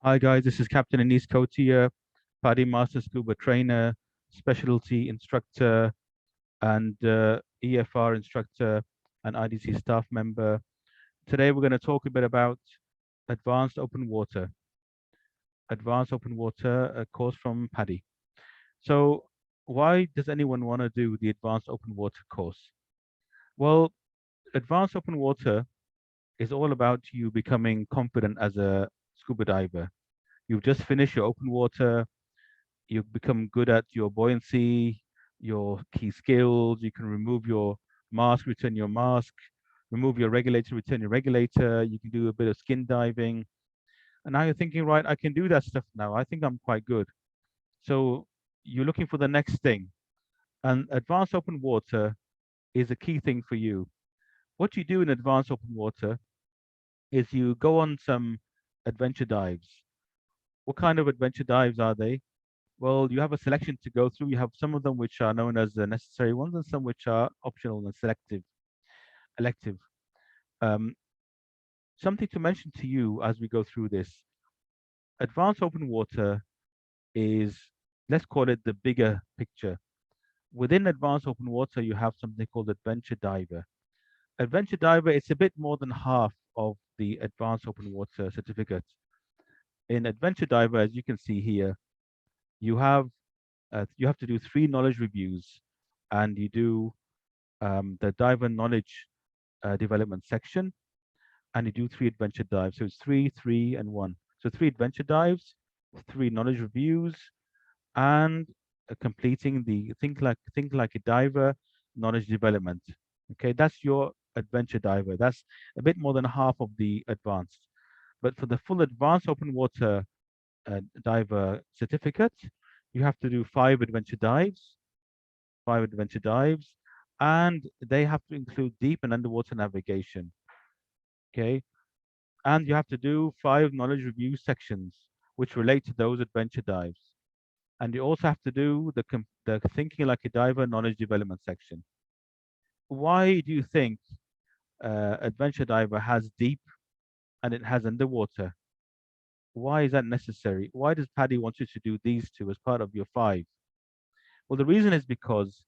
Hi guys, this is Captain Anis Kotia, PADI Master Scuba Trainer, Specialty Instructor, and EFR Instructor and IDC staff member. Today we're going to talk a bit about Advanced Open Water, a course from PADI. So why does anyone want to do the Advanced Open Water course? Well, Advanced Open Water is all about you becoming confident as a scuba diver. You've just finished your open water. You become good at your buoyancy, your key skills. You can remove your mask, return your mask, remove your regulator, return your regulator. You can do a bit of skin diving. And now you're thinking, right, I can do that stuff now. I think I'm quite good. So you're looking for the next thing. And advanced open water is a key thing for you. What you do in advanced open water is you go on some adventure dives. What kind of adventure dives are they? Well, you have a selection to go through. You have some of them which are known as the necessary ones, and some which are optional and elective. Um, Something to mention to you as we go through this. Advanced open water is, let's call it the bigger picture. Within advanced open water, you have something called adventure diver. Adventure diver, it's a bit more than half of the advanced open water certificate. In adventure diver, as you can see here, you have you have to do 3 knowledge reviews, and you do the diver knowledge development section, and you do 3 adventure dives. So it's three, three, and one. So 3 adventure dives, 3 knowledge reviews, and completing the think like a diver knowledge development. Okay, that's your adventure diver. That's a bit more than half of the advanced. But for the full advanced open water diver certificate, you have to do 5 adventure dives, and they have to include deep and underwater navigation. Okay, and you have to do 5 knowledge review sections which relate to those adventure dives, and you also have to do the thinking like a diver knowledge development section. Why do you think adventure diver has deep and it has underwater? Why is that necessary? Why does PADI want you to do these two as part of your 5? Well, the reason is because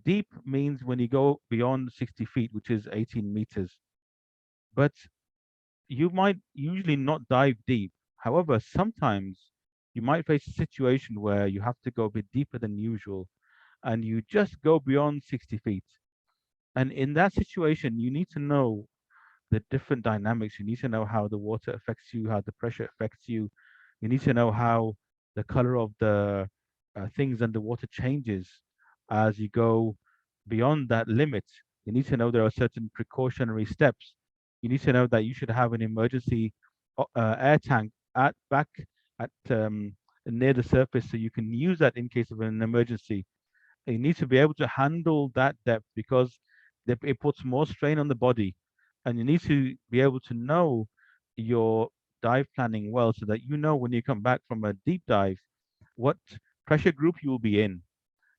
deep means when you go beyond 60 feet, which is 18 meters. But you might usually not dive deep. However, sometimes you might face a situation where you have to go a bit deeper than usual and you just go beyond 60 feet. And in that situation, you need to know the different dynamics. You need to know how the water affects you, how the pressure affects you. You need to know how the color of the things underwater changes as you go beyond that limit. You need to know there are certain precautionary steps. You need to know that you should have an emergency air tank at back at near the surface so you can use that in case of an emergency. You need to be able to handle that depth because it puts more strain on the body, and you need to be able to know your dive planning well so that you know when you come back from a deep dive what pressure group you will be in.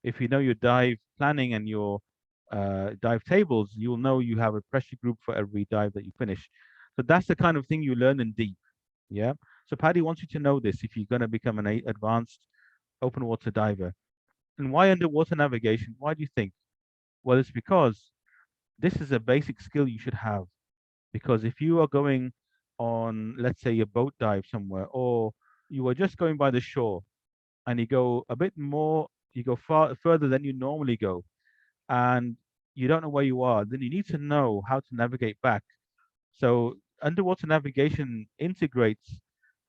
If you know your dive planning and your dive tables, you'll know you have a pressure group for every dive that you finish. So that's the kind of thing you learn in deep. Yeah. So PADI wants you to know this if you're going to become an advanced open water diver. And why underwater navigation? Why do you think? Well, it's because this is a basic skill you should have. Because if you are going on, let's say, a boat dive somewhere, or you are just going by the shore and you go a bit more, you go far further than you normally go, and you don't know where you are, then you need to know how to navigate back. So underwater navigation integrates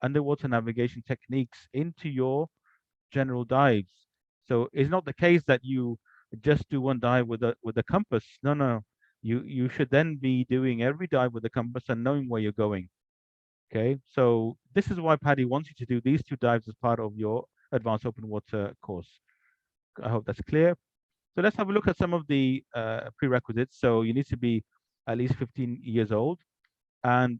underwater navigation techniques into your general dives. So it's not the case that you just do one dive with a compass. No, no. You should then be doing every dive with a compass and knowing where you're going. Okay. So this is why PADI wants you to do these 2 dives as part of your advanced open water course. I hope that's clear. So let's have a look at some of the prerequisites. So you need to be at least 15 years old, and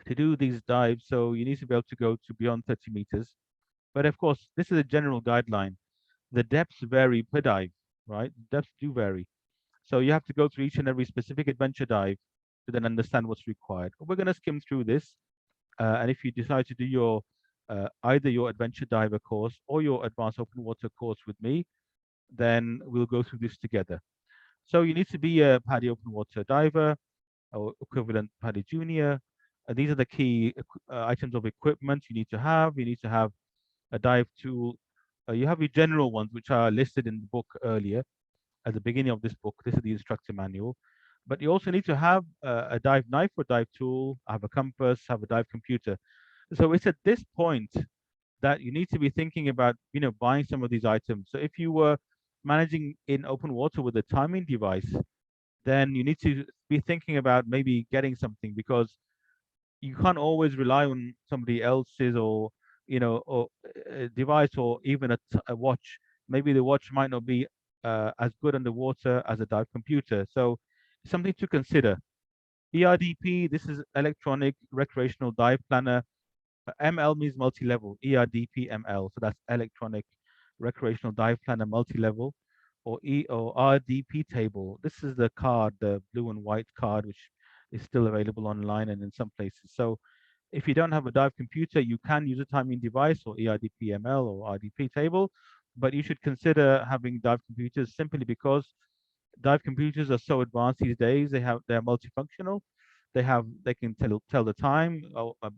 to do these dives, so you need to be able to go to beyond 30 meters. But of course, this is a general guideline. The depths vary per dive, right? Depths do vary. So you have to go through each and every specific adventure dive to then understand what's required. We're going to skim through this. And if you decide to do your either your adventure diver course or your advanced open water course with me, then we'll go through this together. So you need to be a PADI open water diver or equivalent PADI junior. These are the key items of equipment you need to have. You need to have a dive tool. You have your general ones, which are listed in the book earlier at the beginning of this book. This is the instructor manual. But you also need to have a dive knife or dive tool, have a compass, have a dive computer. So it's at this point that you need to be thinking about, buying some of these items. So if you were managing in open water with a timing device, then you need to be thinking about maybe getting something, because you can't always rely on somebody else's or a device, or even a watch. Maybe the watch might not be as good underwater as a dive computer. So something to consider. ERDP, this is electronic recreational dive planner. ML means multi-level, ERDP ML. So that's electronic recreational dive planner multi-level, or RDP table. This is the card, the blue and white card, which is still available online and in some places. So if you don't have a dive computer, you can use a timing device or ERDP ML or RDP table, but you should consider having dive computers simply because dive computers are so advanced these days. They're multifunctional. They can tell the time,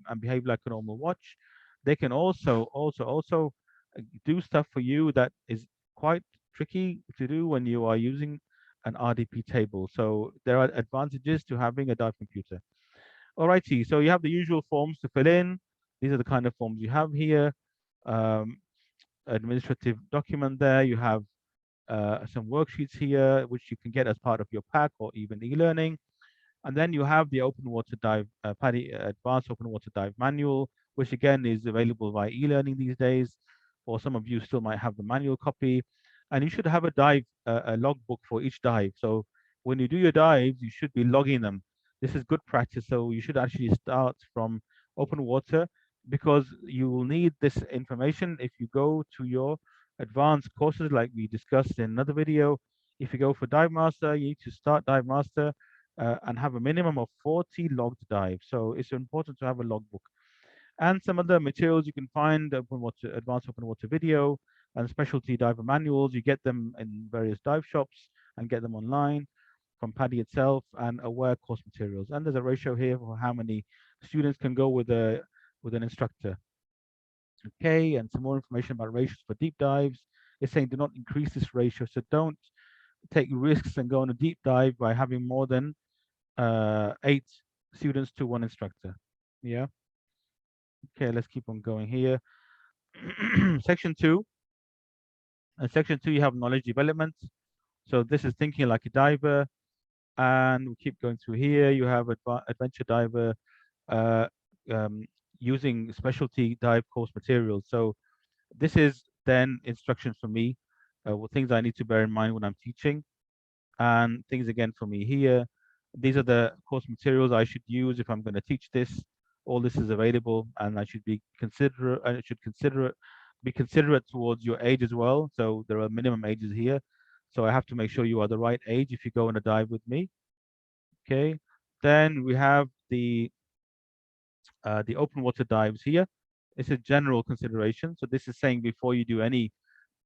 and behave like a normal watch. They can also do stuff for you that is quite tricky to do when you are using an RDP table. So there are advantages to having a dive computer. Alrighty, so you have the usual forms to fill in. These are the kind of forms you have here. Um, Administrative document there. You have some worksheets here, which you can get as part of your pack or even e-learning. And then you have the open water dive, PADI advanced open water dive manual, which again is available via e-learning these days. Or some of you still might have the manual copy. And you should have a dive, a logbook for each dive. So when you do your dives, you should be logging them. This is good practice. So you should actually start from open water, because you will need this information if you go to your advanced courses, like we discussed in another video. If you go for Dive Master, you need to start Dive Master and have a minimum of 40 logged dives. So it's important to have a logbook. And some other materials you can find, open water, advanced open water video and specialty diver manuals. You get them in various dive shops and get them online from PADI itself, and aware course materials. And there's a ratio here for how many students can go with an instructor. Okay, and some more information about ratios for deep dives. It's saying do not increase this ratio. So don't take risks and go on a deep dive by having more than 8 students to 1 instructor. Yeah. Okay, let's keep on going here. Section 2. In section 2, you have knowledge development. So this is thinking like a diver. And we keep going through here. You have adventure diver uh, um, using specialty dive course materials. So this is then instructions for me, things I need to bear in mind when I'm teaching, and things again for me here. These are the course materials I should use if I'm going to teach this. All this is available, and I should be considerate. I should be considerate towards your age as well. So there are minimum ages here. So I have to make sure you are the right age if you go on a dive with me. Okay. Then we have the open water dives here. It's a general consideration. So this is saying before you do any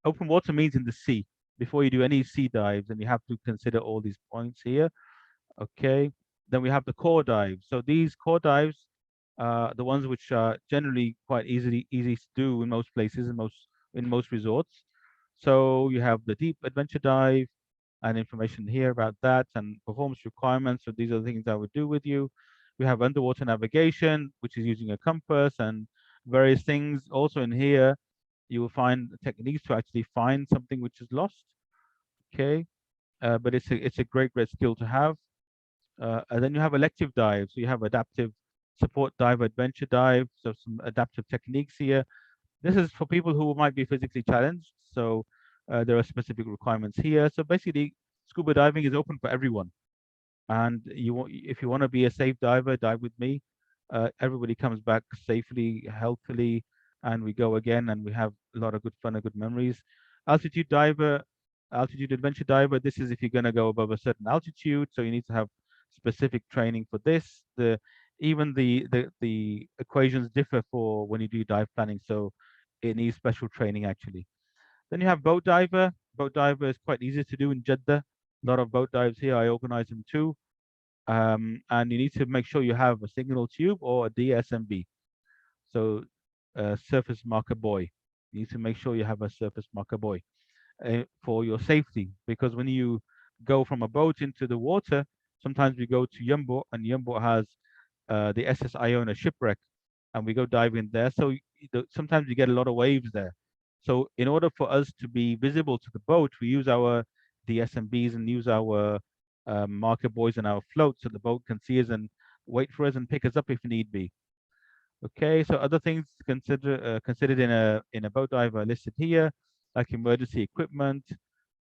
open water means in the sea. Before you do any sea dives, and you have to consider all these points here. Okay. Then we have the core dives. So these core dives, the ones which are generally quite easy to do in most places, in most resorts. So you have the deep adventure dive and information here about that and performance requirements. So these are the things I would do with you. We have underwater navigation, which is using a compass and various things. Also in here, you will find techniques to actually find something which is lost. Okay, but it's a great skill to have. And then you have elective dives. So you have adaptive support dive, adventure dive. So some adaptive techniques here. This is for people who might be physically challenged. So there are specific requirements here. So basically, scuba diving is open for everyone. And if you want to be a safe diver, dive with me. Everybody comes back safely, healthily, and we go again, and we have a lot of good fun and good memories. Altitude diver, altitude adventure diver. This is if you're going to go above a certain altitude, so you need to have specific training for this. The Even the equations differ for when you do dive planning, so it needs special training actually. Then you have boat diver. Boat diver is quite easy to do in Jeddah. A lot of boat dives here. I organize them too. And you need to make sure you have a signal tube or a DSMB. So, surface marker buoy. You need to make sure you have a surface marker buoy for your safety, because when you go from a boat into the water, sometimes we go to Yumbo, and Yumbo has the SS Iona shipwreck, and we go diving there. So sometimes you get a lot of waves there. So in order for us to be visible to the boat, we use our DSMBs and use our marker buoys and our floats, so the boat can see us and wait for us and pick us up if need be. Okay, so other things considered in a boat dive are listed here, like emergency equipment,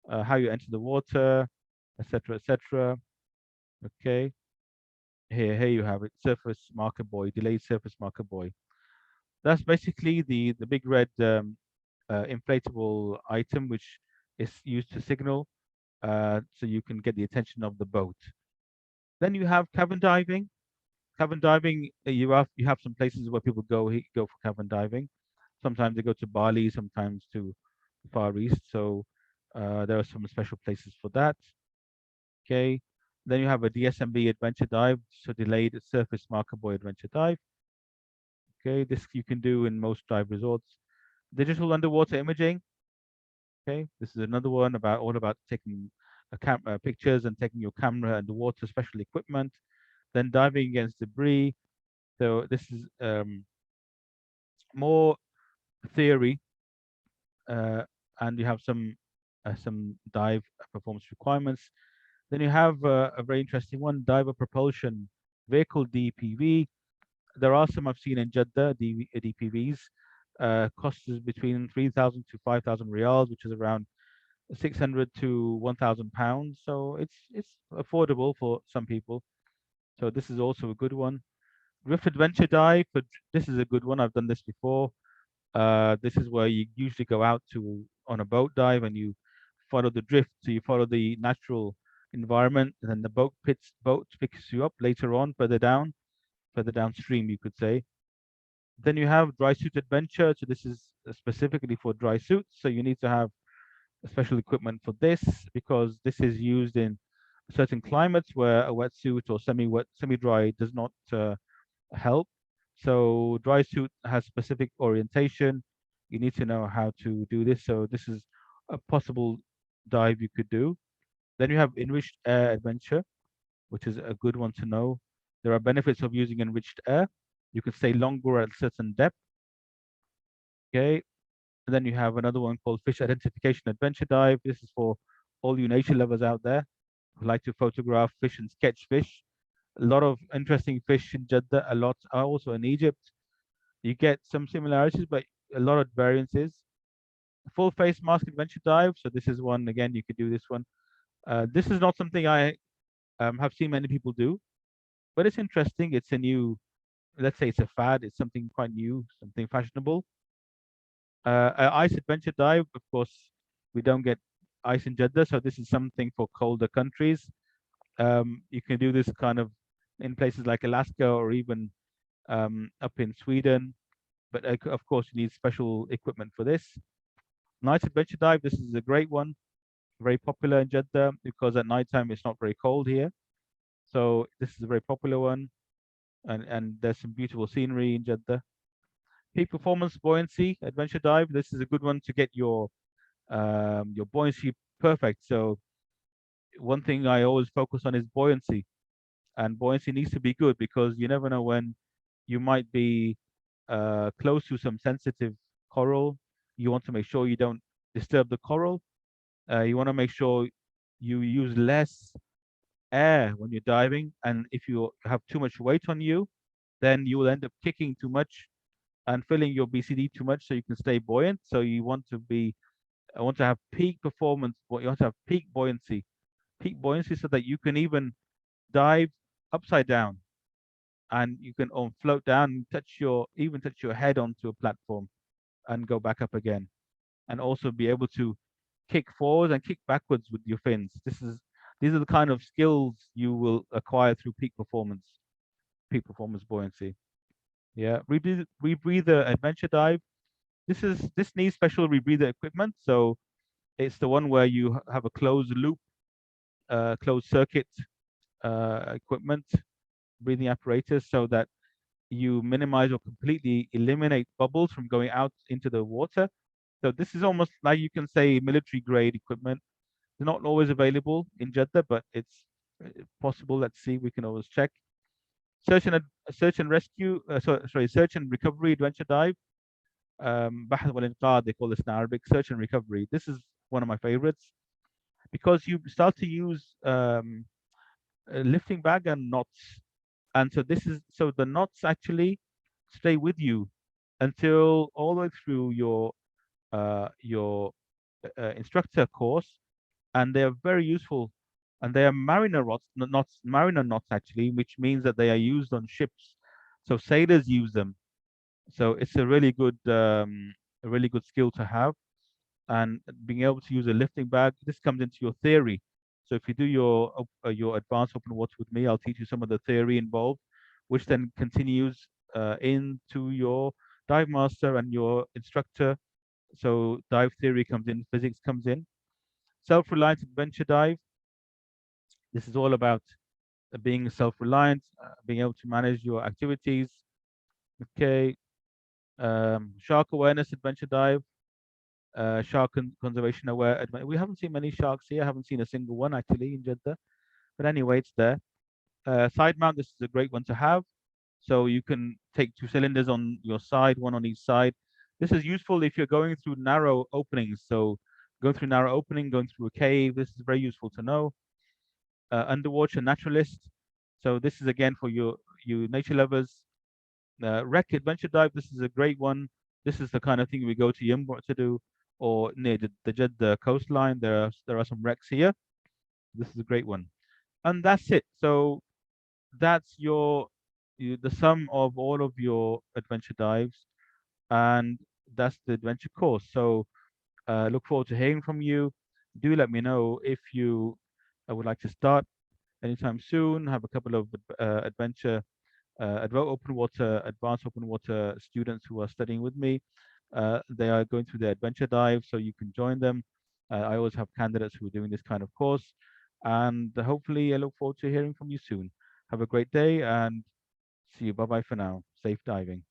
how you enter the water, etc., etc. Okay, here you have it, surface marker buoy, delayed surface marker buoy. That's basically the big red inflatable item which is used to signal, so you can get the attention of the boat. Then you have cabin diving. Cabin diving, you have some places where people go for cabin diving. Sometimes they go to Bali, sometimes to the Far East. So there are some special places for that. Okay. Then you have a DSMB adventure dive, so delayed surface marker buoy adventure dive. Okay, this you can do in most dive resorts. Digital underwater imaging. Okay, this is another one all about taking pictures and taking your camera underwater, special equipment. Then diving against debris. So this is more theory, uh, and you have some dive performance requirements. Then you have a very interesting one, diver propulsion vehicle DPV. There are some I've seen in Jeddah, DPVs. Costs is between 3,000 to 5,000 riyals, which is around 600 to 1,000 pounds. So it's affordable for some people. So this is also a good one. Drift Adventure Dive. This is a good one. I've done this before. This is where you usually go out to on a boat dive and you follow the drift. So you follow the natural environment, and then the boat picks you up later on, further downstream, you could say. Then you have dry suit adventure. So this is specifically for dry suits. So you need to have special equipment for this, because this is used in certain climates where a wetsuit or semi-wet, semi-dry does not help. So dry suit has specific orientation. You need to know how to do this. So this is a possible dive you could do. Then you have enriched air adventure, which is a good one to know. There are benefits of using enriched air. You can stay longer at a certain depth. Okay. And then you have another one called fish identification adventure dive. This is for all you nature lovers out there who like to photograph fish and sketch fish. A lot of interesting fish in Jeddah, a lot are also in Egypt. You get some similarities, but a lot of variances. Full face mask adventure dive. So this is one again. You could do this one. This is not something I have seen many people do, but it's interesting. It's a new, let's say it's a fad. It's something quite new, something fashionable. Ice adventure dive. Of course, we don't get ice in Jeddah, so this is something for colder countries. You can do this kind of in places like Alaska or even up in Sweden. But of course, you need special equipment for this. Night adventure dive. This is a great one, very popular in Jeddah because at nighttime it's not very cold here. So this is a very popular one, and there's some beautiful scenery in Jeddah. Peak performance buoyancy adventure dive. This is a good one to get your buoyancy perfect. So one thing I always focus on is buoyancy, and buoyancy needs to be good because you never know when you might be close to some sensitive coral. You want to make sure you don't disturb the coral. You want to make sure you use less air when you're diving, and if you have too much weight on you, then you will end up kicking too much and filling your BCD too much, so you can stay buoyant. So you want to be, I want to have peak performance, but you want to have peak buoyancy, so that you can even dive upside down, and you can float down and touch your head onto a platform and go back up again, and also be able to kick forwards and kick backwards with your fins. These are the kind of skills you will acquire through peak performance. peak performance buoyancy. Yeah, rebreather adventure dive. This needs special rebreather equipment. So it's the one where you have a closed loop, closed circuit equipment, breathing apparatus, so that you minimize or completely eliminate bubbles from going out into the water. So this is almost like, you can say, military grade equipment. They're not always available in Jeddah, but it's possible. Let's see. We can always check. Search and rescue. Sorry, search and recovery adventure dive. بحث والإنقاذ, they call this in Arabic. Search and recovery. This is one of my favorites because you start to use a lifting bag and knots, and so the knots actually stay with you until all the way through your instructor course, and they are very useful. And they are mariner knots actually, which means that they are used on ships. So sailors use them. So it's a really good skill to have. And being able to use a lifting bag, this comes into your theory. So if you do your advanced open water with me, I'll teach you some of the theory involved, which then continues into your dive master and your instructor. So dive theory comes in, physics comes in. Self-reliant adventure dive. This is all about being self-reliant, being able to manage your activities. Okay. Shark awareness adventure dive. Conservation aware. We haven't seen many sharks here. I haven't seen a single one actually in Jeddah. But anyway, it's there. Side mount. This is a great one to have. So you can take 2 cylinders on your side, one on each side. This is useful if you're going through narrow openings. So going through narrow opening, going through a cave. This is very useful to know. Underwater naturalist. So this is again for you nature lovers. Wreck adventure dive. This is a great one. This is the kind of thing we go to Yumbo to do, or near the Jeddah coastline. There are some wrecks here. This is a great one, and that's it. So that's the sum of all of your adventure dives, and that's the adventure course. So look forward to hearing from you. Do let me know if you would like to start anytime soon. Have a couple of advanced open water students who are studying with me. They are going through their adventure dive, so you can join them. I always have candidates who are doing this kind of course, and hopefully I look forward to hearing from you soon. Have a great day and see you. Bye bye for now. Safe diving.